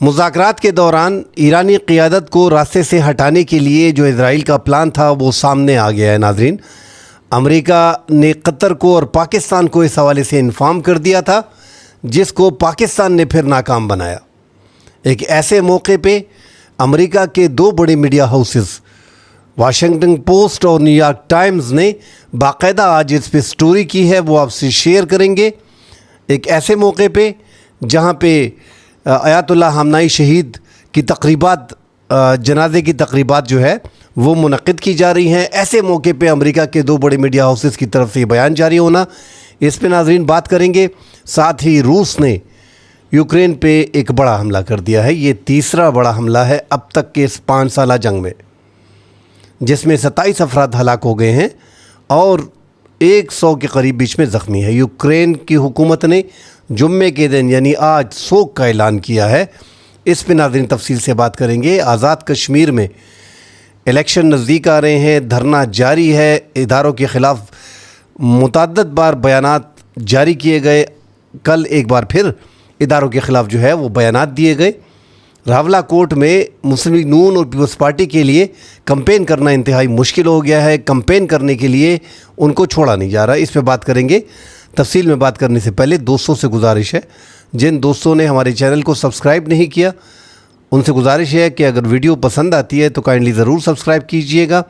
مذاکرات کے دوران ایرانی قیادت کو راستے سے ہٹانے کے لیے جو اسرائیل کا پلان تھا وہ سامنے آ گیا ہے ناظرین۔ امریکہ نے قطر کو اور پاکستان کو اس حوالے سے انفارم کر دیا تھا، جس کو پاکستان نے پھر ناکام بنایا۔ ایک ایسے موقع پہ امریکہ کے دو بڑے میڈیا ہاؤسز واشنگٹن پوسٹ اور نیو یارک ٹائمز نے باقاعدہ آج اس پہ سٹوری کی ہے، وہ آپ سے شیئر کریں گے۔ ایک ایسے موقع پہ جہاں پہ آیت اللہ خامنائی شہید کی تقریبات، جنازے کی تقریبات جو ہے وہ منعقد کی جا رہی ہیں، ایسے موقع پہ امریکہ کے دو بڑے میڈیا ہاؤسز کی طرف سے یہ بیان جاری ہونا، اس پہ ناظرین بات کریں گے۔ ساتھ ہی روس نے یوکرین پہ ایک بڑا حملہ کر دیا ہے، یہ تیسرا بڑا حملہ ہے اب تک کے اس 5 سالہ جنگ میں، جس میں 27 افراد ہلاک ہو گئے ہیں اور 100 کے قریب بیچ میں زخمی ہے۔ یوکرین کی حکومت نے جمعے کے دن یعنی آج سوگ کا اعلان کیا ہے، اس پہ ناظرین تفصیل سے بات کریں گے۔ آزاد کشمیر میں الیکشن نزدیک آ رہے ہیں، دھرنا جاری ہے، اداروں کے خلاف متعدد بار بیانات جاری کیے گئے، کل ایک بار پھر اداروں کے خلاف جو ہے وہ بیانات دیے گئے۔ راولہ کوٹ میں مسلم لیگ نون اور پیپلز پارٹی کے لیے کمپین کرنا انتہائی مشکل ہو گیا ہے، کمپین کرنے کے لیے ان کو چھوڑا نہیں جا رہا، اس پہ بات کریں گے۔ تفصیل میں بات کرنے سے پہلے دوستوں سے گزارش ہے، جن دوستوں نے ہمارے چینل کو سبسکرائب نہیں کیا ان سے گزارش ہے کہ اگر ویڈیو پسند آتی ہے تو کائنڈلی ضرور سبسکرائب کیجئے گا،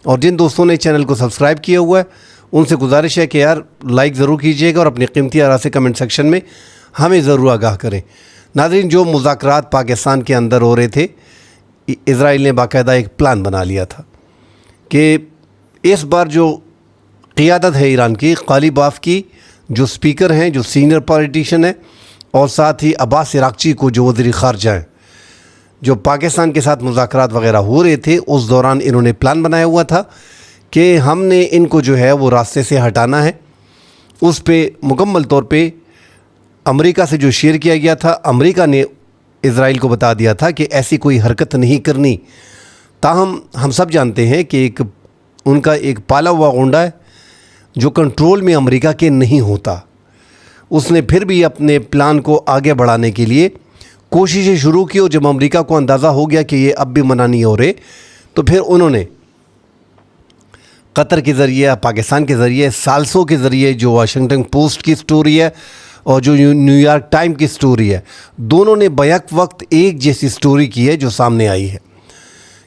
اور جن دوستوں نے چینل کو سبسکرائب کیا ہوا ہے ان سے گزارش ہے کہ یار لائک ضرور کیجئے گا اور اپنی قیمتی آراء سے کمنٹ سیکشن میں ہمیں ضرور آگاہ کریں۔ ناظرین، جو مذاکرات پاکستان کے اندر ہو رہے تھے، اسرائیل نے باقاعدہ ایک پلان بنا لیا تھا کہ اس بار جو قیادت ہے ایران کی، غالب باف کی جو سپیکر ہیں، جو سینئر پولیٹیشین ہیں، اور ساتھ ہی عباس عراقچی کو جو وزیر خارجہ ہیں، جو پاکستان کے ساتھ مذاکرات وغیرہ ہو رہے تھے، اس دوران انہوں نے پلان بنایا ہوا تھا کہ ہم نے ان کو جو ہے وہ راستے سے ہٹانا ہے۔ اس پہ مکمل طور پہ امریکہ سے جو شیئر کیا گیا تھا، امریکہ نے اسرائیل کو بتا دیا تھا کہ ایسی کوئی حرکت نہیں کرنی۔ تاہم ہم سب جانتے ہیں کہ ان کا ایک پالا ہوا غونڈا ہے جو کنٹرول میں امریکہ کے نہیں ہوتا۔ اس نے پھر بھی اپنے پلان کو آگے بڑھانے کے لیے کوششیں شروع کی، اور جب امریکہ کو اندازہ ہو گیا کہ یہ اب بھی منع نہیں ہو رہے تو پھر انہوں نے قطر کے ذریعے، پاکستان کے ذریعے، سالسو کے ذریعے، جو واشنگٹن پوسٹ کی سٹوری ہے اور جو نیو یارک ٹائم کی سٹوری ہے، دونوں نے بیک وقت ایک جیسی سٹوری کی ہے جو سامنے آئی ہے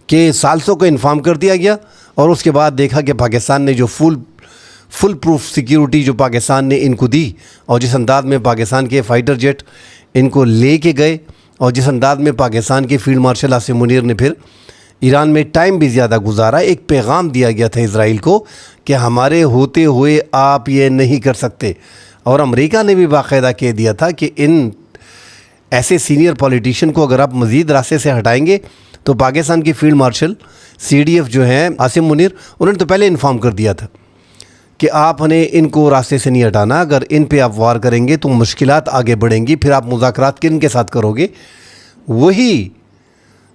کہ سالسو کو انفارم کر دیا گیا، اور اس کے بعد دیکھا کہ پاکستان نے جو فل پروف سیکیورٹی جو پاکستان نے ان کو دی، اور جس انداز میں پاکستان کے فائٹر جیٹ ان کو لے کے گئے، اور جس انداز میں پاکستان کے فیلڈ مارشل عاصم منیر نے پھر ایران میں ٹائم بھی زیادہ گزارا، ایک پیغام دیا گیا تھا اسرائیل کو کہ ہمارے ہوتے ہوئے آپ یہ نہیں کر سکتے۔ اور امریکہ نے بھی باقاعدہ کہہ دیا تھا کہ ان ایسے سینئر پولیٹیشین کو اگر آپ مزید راستے سے ہٹائیں گے تو پاکستان کی فیلڈ مارشل CDF جو ہیں عاصم منیر، انہوں نے تو پہلے انفارم کر دیا تھا کہ آپ نے ان کو راستے سے نہیں ہٹانا، اگر ان پہ آپ وار کریں گے تو مشکلات آگے بڑھیں گی، پھر آپ مذاکرات کن کے ساتھ کرو گے۔ وہی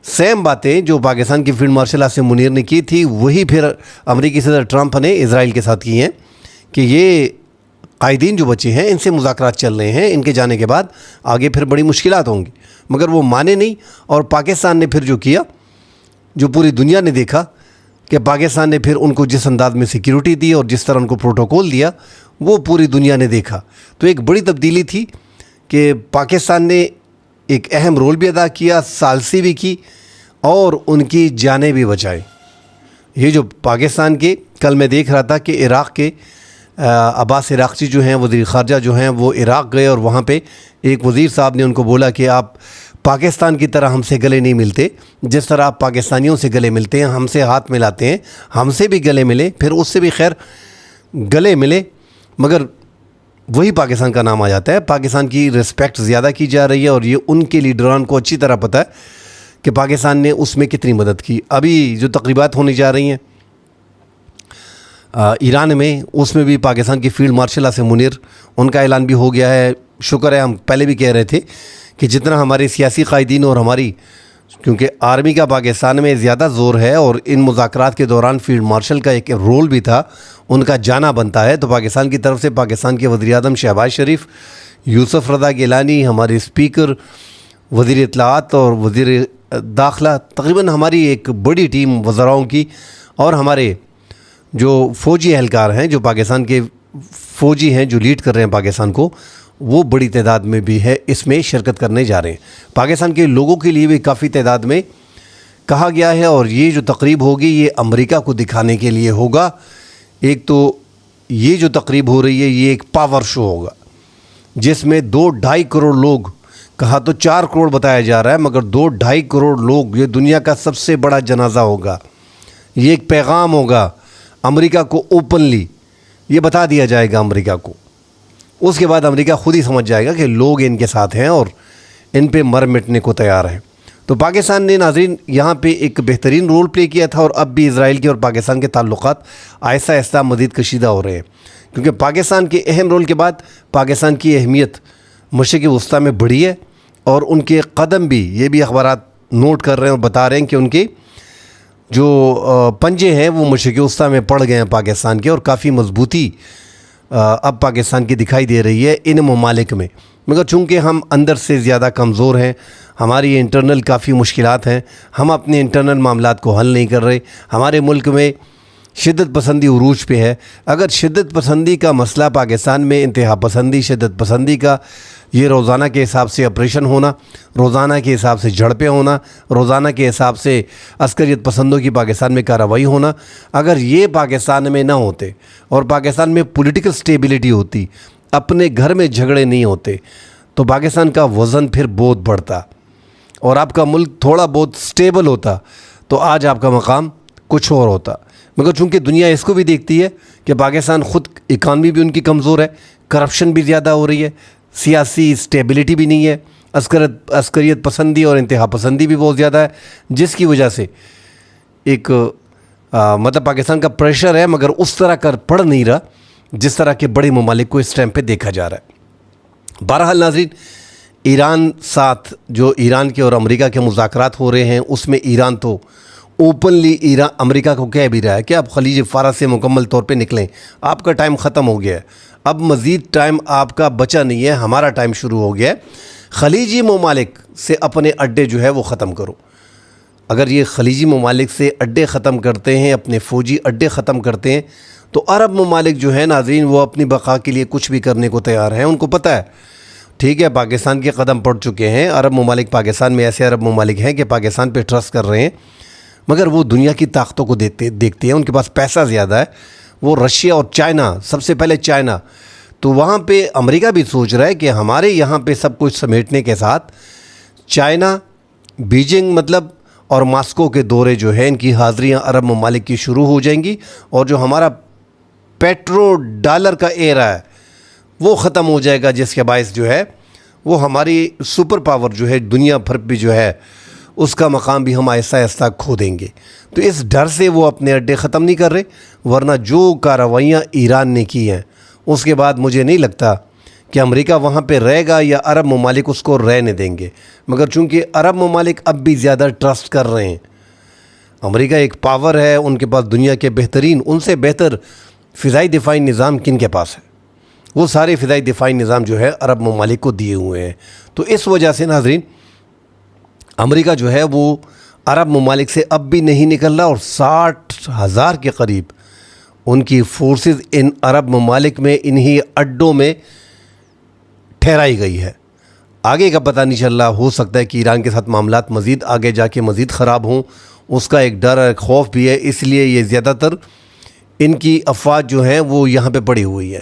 سیم باتیں جو پاکستان کی فیلڈ مارشل عاصم منیر نے کی تھی، وہی پھر امریکی صدر ٹرمپ نے اسرائیل کے ساتھ کی ہیں کہ یہ قائدین جو بچے ہیں ان سے مذاکرات چل رہے ہیں، ان کے جانے کے بعد آگے پھر بڑی مشکلات ہوں گی، مگر وہ مانے نہیں۔ اور پاکستان نے پھر جو کیا، جو پوری دنیا نے دیکھا کہ پاکستان نے پھر ان کو جس انداز میں سیکیورٹی دی اور جس طرح ان کو پروٹوکول دیا، وہ پوری دنیا نے دیکھا۔ تو ایک بڑی تبدیلی تھی کہ پاکستان نے ایک اہم رول بھی ادا کیا، ثالثی بھی کی اور ان کی جانیں بھی بچائیں۔ یہ جو پاکستان کے، کل میں دیکھ رہا تھا کہ عراق کے عباس عراقچی جو ہیں، وزیر خارجہ جو ہیں، وہ عراق گئے اور وہاں پہ ایک وزیر صاحب نے ان کو بولا کہ آپ پاکستان کی طرح ہم سے گلے نہیں ملتے، جس طرح آپ پاکستانیوں سے گلے ملتے ہیں، ہم سے ہاتھ ملاتے ہیں، ہم سے بھی گلے ملے، پھر اس سے بھی خیر گلے ملے، مگر وہی پاکستان کا نام آ جاتا ہے۔ پاکستان کی رسپیکٹ زیادہ کی جا رہی ہے، اور یہ ان کے لیڈران کو اچھی طرح پتہ ہے کہ پاکستان نے اس میں کتنی مدد کی۔ ابھی جو تقریبات ہونے جا رہی ہیں ایران میں، اس میں بھی پاکستان کی فیلڈ مارشل عاصم منیر، ان کا اعلان بھی ہو گیا ہے۔ شکر ہے، ہم پہلے بھی کہہ رہے تھے کہ جتنا ہمارے سیاسی قائدین اور ہماری، کیونکہ آرمی کا پاکستان میں زیادہ زور ہے اور ان مذاکرات کے دوران فیلڈ مارشل کا ایک رول بھی تھا، ان کا جانا بنتا ہے، تو پاکستان کی طرف سے پاکستان کے وزیر اعظم شہباز شریف، یوسف رضا گیلانی، ہمارے اسپیکر وزیر اطلاعات اور وزیر داخلہ، تقریباً ہماری ایک بڑی ٹیم وزراؤں کی اور ہمارے جو فوجی اہلکار ہیں، جو پاکستان کے فوجی ہیں جو لیڈ کر رہے ہیں پاکستان کو، وہ بڑی تعداد میں بھی ہے اس میں شرکت کرنے جا رہے ہیں۔ پاکستان کے لوگوں کے لیے بھی کافی تعداد میں کہا گیا ہے، اور یہ جو تقریب ہوگی یہ امریکہ کو دکھانے کے لیے ہوگا۔ ایک تو یہ جو تقریب ہو رہی ہے یہ ایک پاور شو ہوگا جس میں 2-2.5 کروڑ لوگ، کہا تو 4 کروڑ بتایا جا رہا ہے، مگر 2-2.5 کروڑ لوگ، یہ دنیا کا سب سے بڑا جنازہ ہوگا۔ یہ ایک پیغام ہوگا امریکہ کو، اوپنلی یہ بتا دیا جائے گا امریکہ کو۔ اس کے بعد امریکہ خود ہی سمجھ جائے گا کہ لوگ ان کے ساتھ ہیں اور ان پہ مر مٹنے کو تیار ہیں۔ تو پاکستان نے ناظرین یہاں پہ ایک بہترین رول پلے کیا تھا، اور اب بھی اسرائیل کے اور پاکستان کے تعلقات آہستہ آہستہ مزید کشیدہ ہو رہے ہیں، کیونکہ پاکستان کے اہم رول کے بعد پاکستان کی اہمیت مشرق وسطیٰ میں بڑھی ہے، اور ان کے قدم بھی، یہ بھی اخبارات نوٹ کر رہے ہیں اور بتا رہے ہیں کہ ان کے جو پنجے ہیں وہ مشرق وسطیٰ میں پڑ گئے ہیں پاکستان کے، اور کافی مضبوطی اب پاکستان کی دکھائی دے رہی ہے ان ممالک میں۔ مگر چونکہ ہم اندر سے زیادہ کمزور ہیں، ہماری انٹرنل کافی مشکلات ہیں، ہم اپنے انٹرنل معاملات کو حل نہیں کر رہے، ہمارے ملک میں شدت پسندی عروج پہ ہے۔ اگر شدت پسندی کا مسئلہ پاکستان میں، انتہا پسندی، شدت پسندی کا یہ روزانہ کے حساب سے آپریشن ہونا، روزانہ کے حساب سے جھڑپیں ہونا، روزانہ کے حساب سے عسکریت پسندوں کی پاکستان میں کارروائی ہونا، اگر یہ پاکستان میں نہ ہوتے اور پاکستان میں پولیٹیکل سٹیبلٹی ہوتی، اپنے گھر میں جھگڑے نہیں ہوتے، تو پاکستان کا وزن پھر بہت بڑھتا اور آپ کا ملک تھوڑا بہت سٹیبل ہوتا، تو آج آپ کا مقام کچھ اور ہوتا۔ مگر چونکہ دنیا اس کو بھی دیکھتی ہے کہ پاکستان خود اکانومی بھی ان کی کمزور ہے، کرپشن بھی زیادہ ہو رہی ہے، سیاسی سٹیبلٹی بھی نہیں ہے، عسکریت پسندی اور انتہا پسندی بھی بہت زیادہ ہے، جس کی وجہ سے ایک مطلب پاکستان کا پریشر ہے، مگر اس طرح کا پڑ نہیں رہا جس طرح کے بڑے ممالک کو اس ٹائم پہ دیکھا جا رہا ہے۔ بہرحال ناظرین، ایران ساتھ جو ایران کے اور امریکہ کے مذاکرات ہو رہے ہیں، اس میں ایران تو اوپنلی امریکہ کو کہہ بھی رہا ہے کہ آپ خلیج فارس سے مکمل طور پہ نکلیں، آپ کا ٹائم ختم ہو گیا ہے، اب مزید ٹائم آپ کا بچا نہیں ہے، ہمارا ٹائم شروع ہو گیا ہے، خلیجی ممالک سے اپنے اڈے جو ہے وہ ختم کرو۔ اگر یہ خلیجی ممالک سے اڈے ختم کرتے ہیں، اپنے فوجی اڈے ختم کرتے ہیں، تو عرب ممالک جو ہیں ناظرین وہ اپنی بقا کے لیے کچھ بھی کرنے کو تیار ہیں۔ ان کو پتہ ہے، ٹھیک ہے، پاکستان کے قدم پڑ چکے ہیں، عرب ممالک پاکستان میں ایسے عرب ممالک ہیں کہ پاکستان پہ ٹرسٹ کر رہے ہیں، مگر وہ دنیا کی طاقتوں کو دیکھتے ہیں، ان کے پاس پیسہ زیادہ ہے، وہ رشیا اور چائنا، سب سے پہلے چائنا، تو وہاں پہ امریکہ بھی سوچ رہا ہے کہ ہمارے یہاں پہ سب کچھ سمیٹنے کے ساتھ چائنا، بیجنگ مطلب اور ماسکو کے دورے جو ہیں، ان کی حاضریاں عرب ممالک کی شروع ہو جائیں گی، اور جو ہمارا پیٹرو ڈالر کا ایرا ہے وہ ختم ہو جائے گا، جس کے باعث جو ہے وہ ہماری سپر پاور جو ہے دنیا بھر پہ جو ہے اس کا مقام بھی ہم آہستہ آہستہ کھو دیں گے۔ تو اس ڈر سے وہ اپنے اڈے ختم نہیں کر رہے، ورنہ جو کارروائیاں ایران نے کی ہیں اس کے بعد مجھے نہیں لگتا کہ امریکہ وہاں پہ رہے گا یا عرب ممالک اس کو رہنے دیں گے، مگر چونکہ عرب ممالک اب بھی زیادہ ٹرسٹ کر رہے ہیں، امریکہ ایک پاور ہے، ان کے پاس دنیا کے بہترین، ان سے بہتر فضائی دفاعی نظام کن کے پاس ہے، وہ سارے فضائی دفاعی نظام جو ہے عرب ممالک کو دیے ہوئے ہیں۔ تو اس وجہ سے ناظرین امریکہ جو ہے وہ عرب ممالک سے اب بھی نہیں نکل رہا، اور 60,000 کے قریب ان کی فورسز ان عرب ممالک میں انہی اڈوں میں ٹھہرائی گئی ہے۔ آگے کا پتہ نہیں چل رہا، ہو سکتا ہے کہ ایران کے ساتھ معاملات مزید آگے جا کے مزید خراب ہوں، اس کا ایک ڈر ایک خوف بھی ہے، اس لیے یہ زیادہ تر ان کی افواج جو ہیں وہ یہاں پہ پڑی ہوئی ہے۔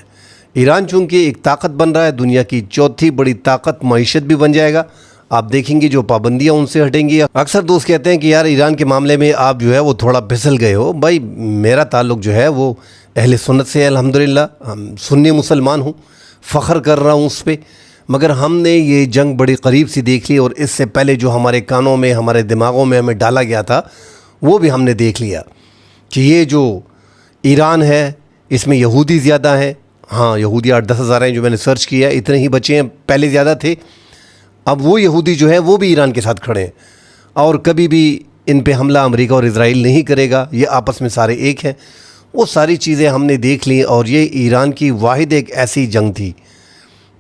ایران چونکہ ایک طاقت بن رہا ہے، دنیا کی چوتھی بڑی طاقت، معیشت بھی بن جائے گا، آپ دیکھیں گے جو پابندیاں ان سے ہٹیں گی۔ اکثر دوست کہتے ہیں کہ یار ایران کے معاملے میں آپ جو ہے وہ تھوڑا پھسل گئے ہو، بھائی میرا تعلق جو ہے وہ اہل سنت سے ہے، الحمدللہ سنی مسلمان ہوں، فخر کر رہا ہوں اس پہ، مگر ہم نے یہ جنگ بڑی قریب سے دیکھ لی، اور اس سے پہلے جو ہمارے کانوں میں، ہمارے دماغوں میں ہمیں ڈالا گیا تھا وہ بھی ہم نے دیکھ لیا کہ یہ جو ایران ہے اس میں یہودی زیادہ ہیں، ہاں یہودی 8-10 ہزار ہیں جو میں نے سرچ کیا، اتنے ہی بچے ہیں، پہلے زیادہ تھے، اب وہ یہودی جو ہے وہ بھی ایران کے ساتھ کھڑے ہیں، اور کبھی بھی ان پہ حملہ امریکہ اور اسرائیل نہیں کرے گا، یہ آپس میں سارے ایک ہیں۔ وہ ساری چیزیں ہم نے دیکھ لیں، اور یہ ایران کی واحد ایک ایسی جنگ تھی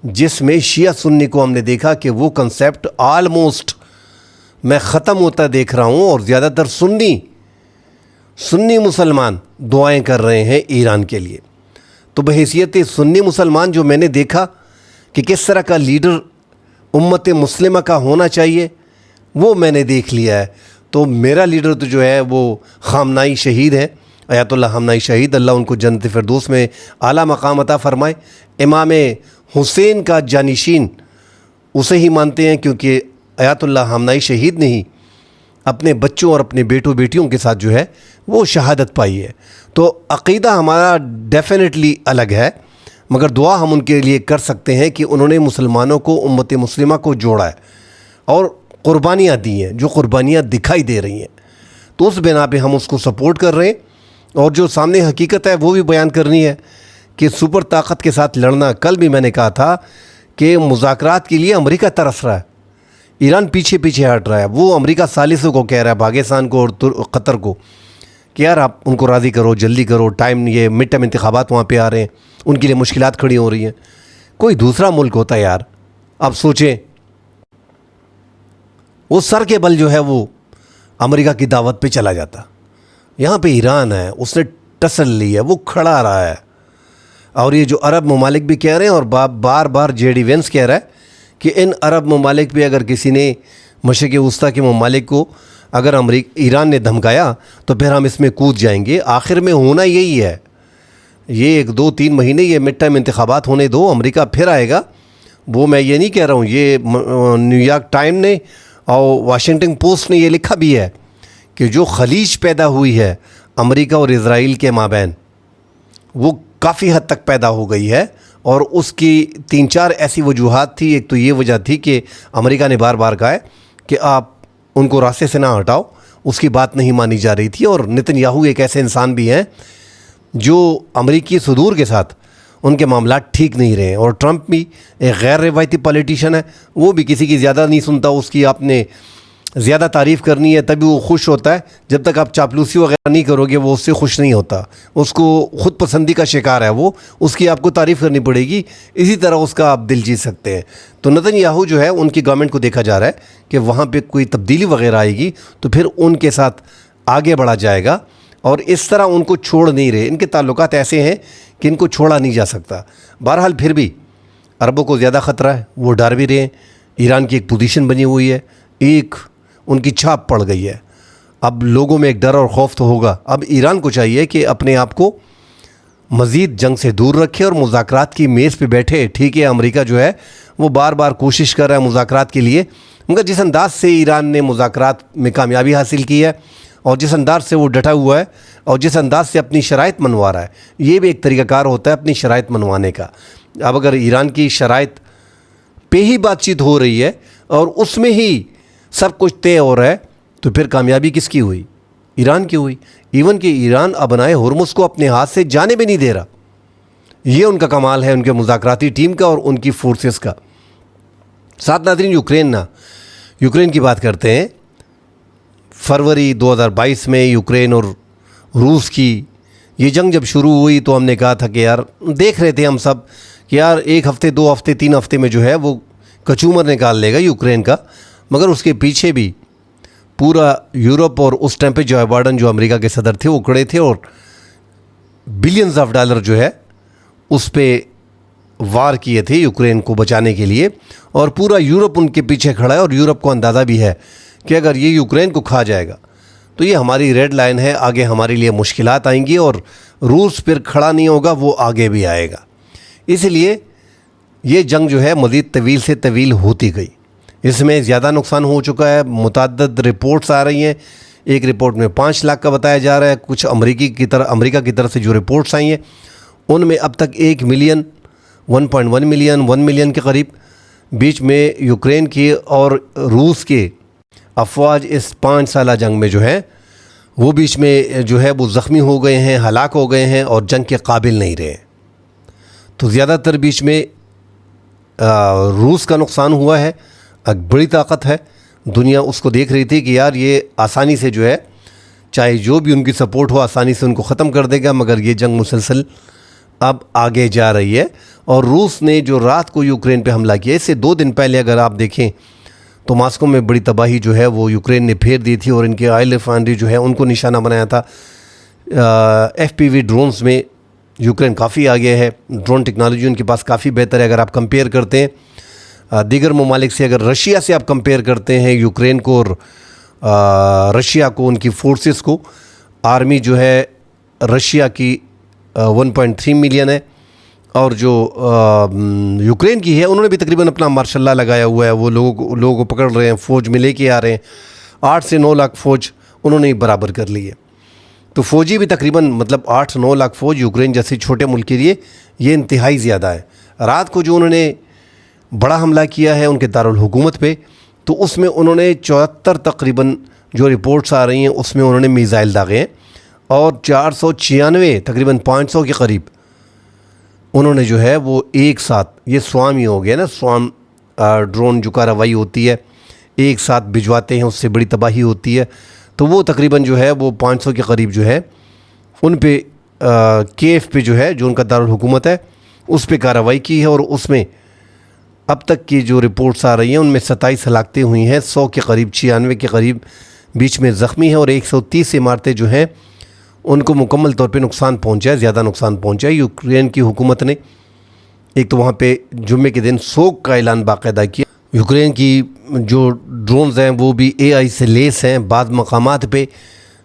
جس میں شیعہ سنی کو ہم نے دیکھا کہ وہ کنسیپٹ آلموسٹ میں ختم ہوتا دیکھ رہا ہوں، اور زیادہ تر سنی مسلمان دعائیں کر رہے ہیں ایران کے لیے۔ تو بحیثیت سنی مسلمان جو میں نے دیکھا کہ کس طرح کا لیڈر امت مسلمہ کا ہونا چاہیے، وہ میں نے دیکھ لیا ہے۔ تو میرا لیڈر تو جو ہے وہ خامنائی شہید ہے، آیت اللہ خامنائی شہید، اللہ ان کو جنت فردوس میں اعلیٰ مقام عطا فرمائے۔ امام حسین کا جانشین اسے ہی مانتے ہیں، کیونکہ آیت اللہ خامنائی شہید نے ہی اپنے بچوں اور اپنے بیٹوں بیٹیوں کے ساتھ جو ہے وہ شہادت پائی ہے۔ تو عقیدہ ہمارا ڈیفینیٹلی الگ ہے، مگر دعا ہم ان کے لیے کر سکتے ہیں کہ انہوں نے مسلمانوں کو، امت مسلمہ کو جوڑا ہے اور قربانیاں دی ہیں، جو قربانیاں دکھائی دے رہی ہیں۔ تو اس بنا پہ ہم اس کو سپورٹ کر رہے ہیں، اور جو سامنے حقیقت ہے وہ بھی بیان کرنی ہے کہ سپر طاقت کے ساتھ لڑنا۔ کل بھی میں نے کہا تھا کہ مذاکرات کے لیے امریکہ ترس رہا ہے، ایران پیچھے ہٹ رہا ہے۔ وہ امریکہ ثالثوں کو کہہ رہا ہے، پاکستان کو اور قطر کو، کہ یار آپ ان کو راضی کرو، جلدی کرو، ٹائم، یہ مڈ ٹرم انتخابات وہاں پہ آ رہے ہیں، ان کے لیے مشکلات کھڑی ہو رہی ہیں۔ کوئی دوسرا ملک ہوتا ہے یار، آپ سوچیں، وہ سر کے بل جو ہے وہ امریکہ کی دعوت پہ چلا جاتا۔ یہاں پہ ایران ہے، اس نے ٹسل لی ہے، وہ کھڑا رہا ہے۔ اور یہ جو عرب ممالک بھی کہہ رہے ہیں، اور بار بار جے ڈی وینس کہہ رہا ہے کہ ان عرب ممالک پہ اگر کسی نے، مشرق وسطیٰ کے ممالک کو اگر ایران نے دھمکایا تو پھر ہم اس میں کود جائیں گے۔ آخر میں ہونا یہی ہے، یہ 1-2-3 مہینے یہ مڈ ٹرم انتخابات ہونے دو، امریکہ پھر آئے گا۔ وہ میں یہ نہیں کہہ رہا ہوں، یہ نیو یارک ٹائم نے اور واشنگٹن پوسٹ نے یہ لکھا بھی ہے کہ جو خلیج پیدا ہوئی ہے امریکہ اور اسرائیل کے مابین، وہ کافی حد تک پیدا ہو گئی ہے، اور اس کی 3-4 ایسی وجوہات تھی۔ ایک تو یہ وجہ تھی کہ امریکہ نے بار بار کہا ہے کہ آپ ان کو راستے سے نہ ہٹاؤ، اس کی بات نہیں مانی جا رہی تھی، اور نتن یاہو ایک ایسے انسان بھی ہیں جو امریکی صدور کے ساتھ ان کے معاملات ٹھیک نہیں رہے ہیں۔ اور ٹرمپ بھی ایک غیر روایتی پولیٹیشین ہے، وہ بھی کسی کی زیادہ نہیں سنتا، اس کی آپ نے زیادہ تعریف کرنی ہے تبھی وہ خوش ہوتا ہے، جب تک آپ چاپلوسی وغیرہ نہیں کرو گے وہ اس سے خوش نہیں ہوتا، اس کو خود پسندی کا شکار ہے، وہ اس کی آپ کو تعریف کرنی پڑے گی، اسی طرح اس کا آپ دل جیت سکتے ہیں۔ تو نتن یاہو جو ہے، ان کی گورنمنٹ کو دیکھا جا رہا ہے کہ وہاں پہ کوئی تبدیلی وغیرہ آئے گی تو پھر ان کے ساتھ آگے بڑھا جائے گا، اور اس طرح ان کو چھوڑ نہیں رہے۔ ان کے تعلقات ایسے ہیں کہ ان کو چھوڑا نہیں جا سکتا۔ بہرحال پھر بھی عربوں کو زیادہ خطرہ ہے، وہ ڈر بھی رہے ہیں، ایران کی ایک پوزیشن بنی ہوئی ہے، ایک ان کی چھاپ پڑ گئی ہے۔ اب لوگوں میں ایک ڈر اور خوف تو ہوگا۔ اب ایران کو چاہیے کہ اپنے آپ کو مزید جنگ سے دور رکھے اور مذاکرات کی میز پہ بیٹھے۔ ٹھیک ہے، امریکہ جو ہے وہ بار بار کوشش کر رہا ہے مذاکرات کے لیے، مگر جس انداز سے ایران نے مذاکرات میں کامیابی حاصل کی ہے، اور جس انداز سے وہ ڈٹا ہوا ہے، اور جس انداز سے اپنی شرائط منوا رہا ہے، یہ بھی ایک طریقہ کار ہوتا ہے اپنی شرائط منوانے کا۔ اب اگر ایران کی شرائط پہ ہی بات چیت ہو رہی ہے اور اس میں ہی سب کچھ طے ہو رہا ہے، تو پھر کامیابی کس کی ہوئی؟ ایران کی ہوئی۔ ایون کہ ایران ابنائے ہرمز کو اپنے ہاتھ سے جانے بھی نہیں دے رہا۔ یہ ان کا کمال ہے، ان کے مذاکراتی ٹیم کا اور ان کی فورسز کا۔ ساتھ ناظرین، یوکرین کی بات کرتے ہیں۔ فروری 2022 میں یوکرین اور روس کی یہ جنگ جب شروع ہوئی تو ہم نے کہا تھا کہ یار، دیکھ رہے تھے ہم سب کہ یار 1 ہفتے 2 ہفتے 3 ہفتے میں جو ہے وہ کچومر نکال لے گا یوکرین کا، مگر اس کے پیچھے بھی پورا یورپ اور اس ٹائم پہ جو بائیڈن جو امریکہ کے صدر تھے وہ کھڑے تھے، اور بلینز آف ڈالر جو ہے اس پہ وار کیے تھے یوکرین کو بچانے کے لیے، اور پورا یورپ ان کے پیچھے کھڑا ہے، اور یورپ کو اندازہ بھی ہے کہ اگر یہ یوکرین کو کھا جائے گا تو یہ ہماری ریڈ لائن ہے، آگے ہمارے لیے مشکلات آئیں گی، اور روس پھر کھڑا نہیں ہوگا، وہ آگے بھی آئے گا۔ اس لیے یہ جنگ جو ہے مزید طویل سے طویل ہوتی گئی۔ اس میں زیادہ نقصان ہو چکا ہے، متعدد رپورٹس آ رہی ہیں۔ ایک رپورٹ میں 5 لاکھ کا بتایا جا رہا ہے، کچھ امریکہ کی طرف سے جو رپورٹس آئی ہیں ان میں اب تک 1 ملین 1.1 ملین 1 ملین کے قریب بیچ میں یوکرین کی اور روس کے افواج اس 5 سالہ جنگ میں جو ہے وہ بیچ میں جو ہے وہ زخمی ہو گئے ہیں، ہلاک ہو گئے ہیں، اور جنگ کے قابل نہیں رہے۔ تو زیادہ تر بیچ میں روس کا نقصان ہوا ہے۔ ایک بڑی طاقت ہے، دنیا اس کو دیکھ رہی تھی کہ یار یہ آسانی سے جو ہے، چاہے جو بھی ان کی سپورٹ ہو، آسانی سے ان کو ختم کر دے گا، مگر یہ جنگ مسلسل اب آگے جا رہی ہے، اور روس نے جو رات کو یوکرین پہ حملہ کیا، اس سے 2 دن پہلے اگر آپ دیکھیں تو ماسکو میں بڑی تباہی جو ہے وہ یوکرین نے پھیر دی تھی، اور ان کے آئل ریفائنری جو ہے ان کو نشانہ بنایا تھا۔ FPV ڈرونز میں یوکرین کافی آگے ہے، ڈرون ٹیکنالوجی ان کے پاس کافی بہتر ہے۔ اگر آپ کمپیئر کرتے ہیں دیگر ممالک سے، اگر رشیا سے آپ کمپیئر کرتے ہیں یوکرین کو اور رشیا کو، ان کی فورسز کو، آرمی جو ہے رشیا کی 1.3 ملین ہے، اور جو یوکرین کی ہے انہوں نے بھی تقریباً اپنا مارشل لا لگایا ہوا ہے، وہ لوگوں کو پکڑ رہے ہیں، فوج میں لے کے آ رہے ہیں، 8 سے 9 لاکھ فوج انہوں نے برابر کر لی ہے۔ تو فوجی بھی تقریباً 8-9 لاکھ فوج یوکرین جیسے چھوٹے ملک کے لیے یہ انتہائی زیادہ ہے۔ رات کو جو انہوں نے بڑا حملہ کیا ہے ان کے دارالحکومت پہ، تو اس میں انہوں نے 74 تقریباً جو رپورٹس آ رہی ہیں اس میں انہوں نے میزائل داغے ہیں، اور 496 تقریباً 500 کے قریب انہوں نے جو ہے وہ ایک ساتھ، یہ سوام ہی ہو گیا نا، سوام ڈرون جو کارروائی ہوتی ہے ایک ساتھ بھجواتے ہیں، اس سے بڑی تباہی ہوتی ہے، تو وہ تقریباً جو ہے وہ 500 کے قریب جو ہے ان پہ کیف پہ جو ہے جو ان کا دارالحکومت ہے اس پہ کارروائی کی ہے، اور اس میں اب تک کی جو رپورٹس آ رہی ہیں ان میں 27 ہلاکتیں ہوئی ہیں، 100 کے قریب 96 کے قریب بیچ میں زخمی ہیں، اور 130 عمارتیں جو ہیں ان کو مکمل طور پہ نقصان پہنچا ہے، زیادہ نقصان پہنچا ہے۔ یوکرین کی حکومت نے ایک تو وہاں پہ جمعے کے دن سوگ کا اعلان باقاعدہ کیا۔ یوکرین کی جو ڈرونز ہیں وہ بھی AI سے لیس ہیں، بعض مقامات پہ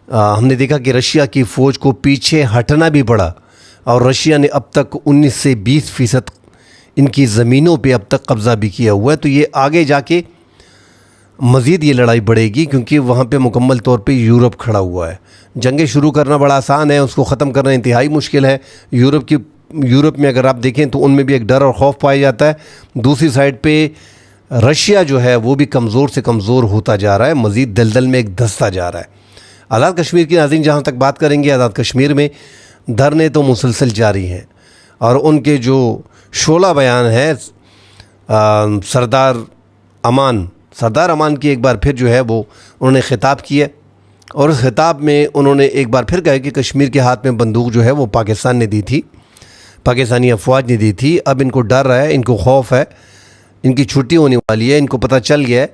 ہم نے دیکھا کہ رشیا کی فوج کو پیچھے ہٹنا بھی پڑا، اور رشیا نے اب تک 19 سے 20% ان کی زمینوں پہ اب تک قبضہ بھی کیا ہوا ہے۔ تو یہ آگے جا کے مزید یہ لڑائی بڑھے گی، کیونکہ وہاں پہ مکمل طور پہ یورپ کھڑا ہوا ہے۔ جنگیں شروع کرنا بڑا آسان ہے، اس کو ختم کرنا انتہائی مشکل ہے۔ یورپ میں اگر آپ دیکھیں تو ان میں بھی ایک ڈر اور خوف پایا جاتا ہے۔ دوسری سائڈ پہ رشیا جو ہے وہ بھی کمزور سے کمزور ہوتا جا رہا ہے، مزید دلدل میں ایک دھستا جا رہا ہے۔ آزاد کشمیر کی ناظرین جہاں تک بات کریں گے، آزاد کشمیر میں دھرنے تو مسلسل جاری ہیں، اور ان کے جو شعلہ بیان ہے سردار امان کی ایک بار پھر جو ہے وہ انہوں نے خطاب کیا، اور اس خطاب میں انہوں نے ایک بار پھر کہا کہ کشمیر کے ہاتھ میں بندوق جو ہے وہ پاکستان نے دی تھی، پاکستانی افواج نے دی تھی۔ اب ان کو ڈر ہے، ان کو خوف ہے، ان کی چھٹی ہونے والی ہے، ان کو پتہ چل گیا ہے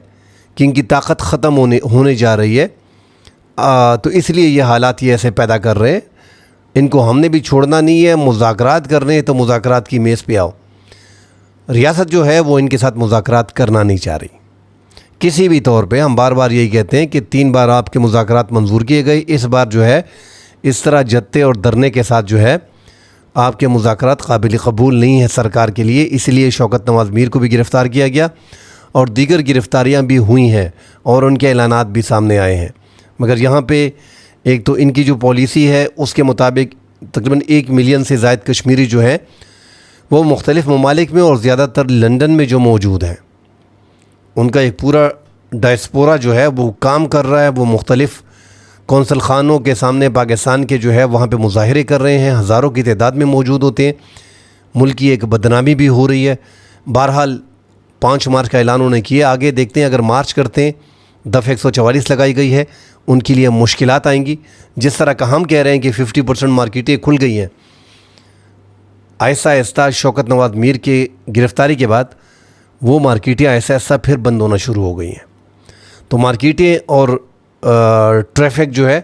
کہ ان کی طاقت ختم ہونے جا رہی ہے، تو اس لیے یہ حالات یہ ایسے پیدا کر رہے ہیں۔ ان کو ہم نے بھی چھوڑنا نہیں ہے، مذاکرات کرنے ہیں تو مذاکرات کی میز پہ آؤ۔ ریاست جو ہے وہ ان کے ساتھ مذاکرات کرنا نہیں چاہ رہی کسی بھی طور پہ۔ ہم بار بار یہی کہتے ہیں کہ 3 بار آپ کے مذاکرات منظور کیے گئے، اس بار جو ہے اس طرح جتے اور ڈرنے کے ساتھ جو ہے آپ کے مذاکرات قابل قبول نہیں ہیں سرکار کے لیے۔ اس لیے شوکت نواز میر کو بھی گرفتار کیا گیا، اور دیگر گرفتاریاں بھی ہوئی ہیں، اور ان کے اعلانات بھی سامنے آئے ہیں۔ مگر یہاں پہ ایک تو ان کی جو پالیسی ہے اس کے مطابق تقریباً 1 ملین سے زائد کشمیری جو ہے وہ مختلف ممالک میں اور زیادہ تر لندن میں جو موجود ہیں، ان کا ایک پورا ڈائسپورا جو ہے وہ کام کر رہا ہے، وہ مختلف کونسل خانوں کے سامنے پاکستان کے جو ہے وہاں پہ مظاہرے کر رہے ہیں، ہزاروں کی تعداد میں موجود ہوتے ہیں۔ ملک کی ایک بدنامی بھی ہو رہی ہے۔ بہرحال 5 مارچ کا اعلان انہوں نے کیا، آگے دیکھتے ہیں اگر مارچ کرتے ہیں، دفعہ 144 لگائی گئی ہے، ان کے لیے مشکلات آئیں گی۔ جس طرح کا ہم کہہ رہے ہیں کہ 50% مارکیٹیں کھل گئی ہیں، آہستہ آہستہ شوکت نواز میر کے گرفتاری کے بعد وہ مارکیٹیں آہستہ آہستہ پھر بند ہونا شروع ہو گئی ہیں۔ تو مارکیٹیں اور ٹریفک جو ہے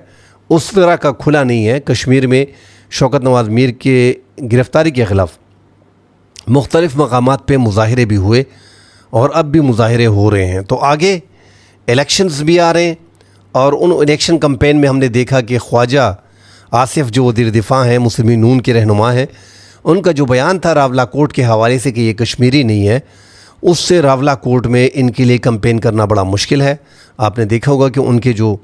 اس طرح کا کھلا نہیں ہے۔ کشمیر میں شوکت نواز میر کے گرفتاری کے خلاف مختلف مقامات پہ مظاہرے بھی ہوئے، اور اب بھی مظاہرے ہو رہے ہیں۔ تو آگے الیکشنز بھی آ رہے ہیں، اور ان الیکشن کمپین میں ہم نے دیکھا کہ خواجہ آصف جو وزیر دفاع ہیں، مسلم نون کے رہنما ہیں، ان کا جو بیان تھا راولا کوٹ کے حوالے سے کہ یہ کشمیری نہیں ہے، اس سے راولا کوٹ میں ان کے لیے کمپین کرنا بڑا مشکل ہے۔ آپ نے دیکھا ہوگا کہ ان کے جو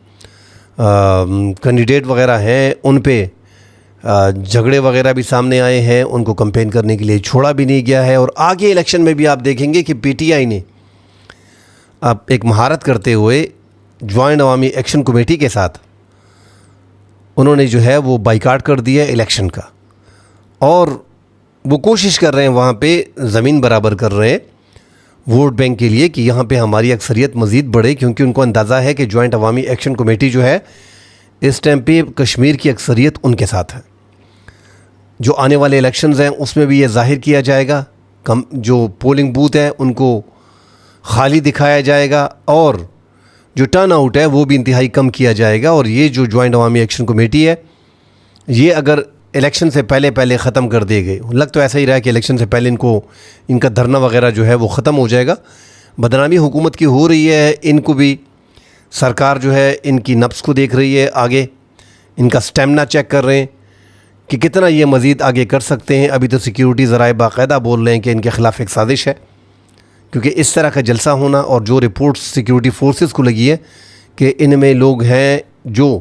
کینڈیڈیٹ وغیرہ ہیں ان پہ جھگڑے وغیرہ بھی سامنے آئے ہیں، ان کو کمپین کرنے کے لیے چھوڑا بھی نہیں گیا ہے۔ اور آگے الیکشن میں بھی آپ دیکھیں گے کہ PTI نے اب ایک مہارت کرتے ہوئے جوائنٹ عوامی ایکشن کمیٹی کے ساتھ انہوں نے جو ہے وہ بائیکاٹ کر دیا الیکشن کا، اور وہ کوشش کر رہے ہیں وہاں پہ زمین برابر کر رہے ہیں ووٹ بینک کے لیے کہ یہاں پہ ہماری اکثریت مزید بڑھے، کیونکہ ان کو اندازہ ہے کہ جوائنٹ عوامی ایکشن کمیٹی جو ہے اس ٹائم پہ کشمیر کی اکثریت ان کے ساتھ ہے۔ جو آنے والے الیکشنز ہیں اس میں بھی یہ ظاہر کیا جائے گا، جو پولنگ بوتھ ہیں ان کو خالی دکھایا جائے گا، اور جو ٹرن آؤٹ ہے وہ بھی انتہائی کم کیا جائے گا. اور یہ جو جوائنٹ عوامی ایکشن کمیٹی ہے یہ اگر الیکشن سے پہلے ختم کر دے گئے، لگ تو ایسا ہی رہا کہ الیکشن سے پہلے ان کا دھرنا وغیرہ جو ہے وہ ختم ہو جائے گا. بدنامی حکومت کی ہو رہی ہے، ان کو بھی سرکار جو ہے ان کی نبض کو دیکھ رہی ہے، آگے ان کا سٹیمنا چیک کر رہے ہیں کہ کتنا یہ مزید آگے کر سکتے ہیں. ابھی تو سیکیورٹی ذرائع باقاعدہ بول رہے ہیں کہ ان کے خلاف ایک سازش ہے، کیونکہ اس طرح کا جلسہ ہونا، اور جو رپورٹ سیکیورٹی فورسز کو لگی ہے کہ ان میں لوگ ہیں جو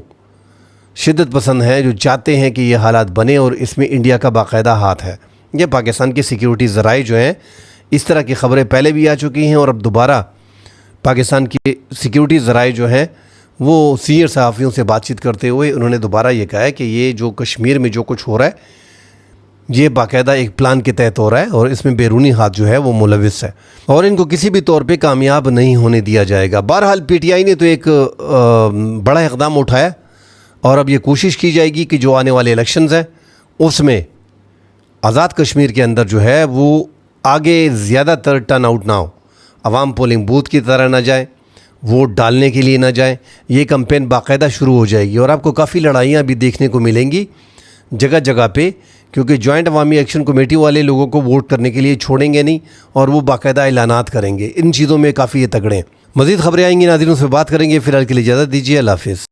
شدت پسند ہیں، جو چاہتے ہیں کہ یہ حالات بنے، اور اس میں انڈیا کا باقاعدہ ہاتھ ہے. یہ پاکستان کے سیکیورٹی ذرائع جو ہیں اس طرح کی خبریں پہلے بھی آ چکی ہیں، اور اب دوبارہ پاکستان کی سیکیورٹی ذرائع جو ہیں وہ سینئر صحافیوں سے بات چیت کرتے ہوئے انہوں نے دوبارہ یہ کہا ہے کہ یہ جو کشمیر میں جو کچھ ہو رہا ہے یہ باقاعدہ ایک پلان کے تحت ہو رہا ہے، اور اس میں بیرونی ہاتھ جو ہے وہ ملوث ہے، اور ان کو کسی بھی طور پہ کامیاب نہیں ہونے دیا جائے گا. بہرحال پی ٹی آئی نے تو ایک بڑا اقدام اٹھایا، اور اب یہ کوشش کی جائے گی کہ جو آنے والے الیکشنز ہیں اس میں آزاد کشمیر کے اندر جو ہے وہ آگے زیادہ تر ٹرن آؤٹ نہ ہو، عوام پولنگ بوتھ کی طرح نہ جائیں، ووٹ ڈالنے کے لیے نہ جائیں. یہ کمپین باقاعدہ شروع ہو جائے گی، اور آپ کو کافی لڑائیاں بھی دیکھنے کو ملیں گی جگہ جگہ پہ، کیونکہ جوائنٹ عوامی ایکشن کمیٹی والے لوگوں کو ووٹ کرنے کے لیے چھوڑیں گے نہیں، اور وہ باقاعدہ اعلانات کریں گے. ان چیزوں میں کافی یہ تگڑے ہیں. مزید خبریں آئیں گی، ناظرین سے بات کریں گے. فی الحال کے لیے اجازت دیجیے، اللہ حافظ.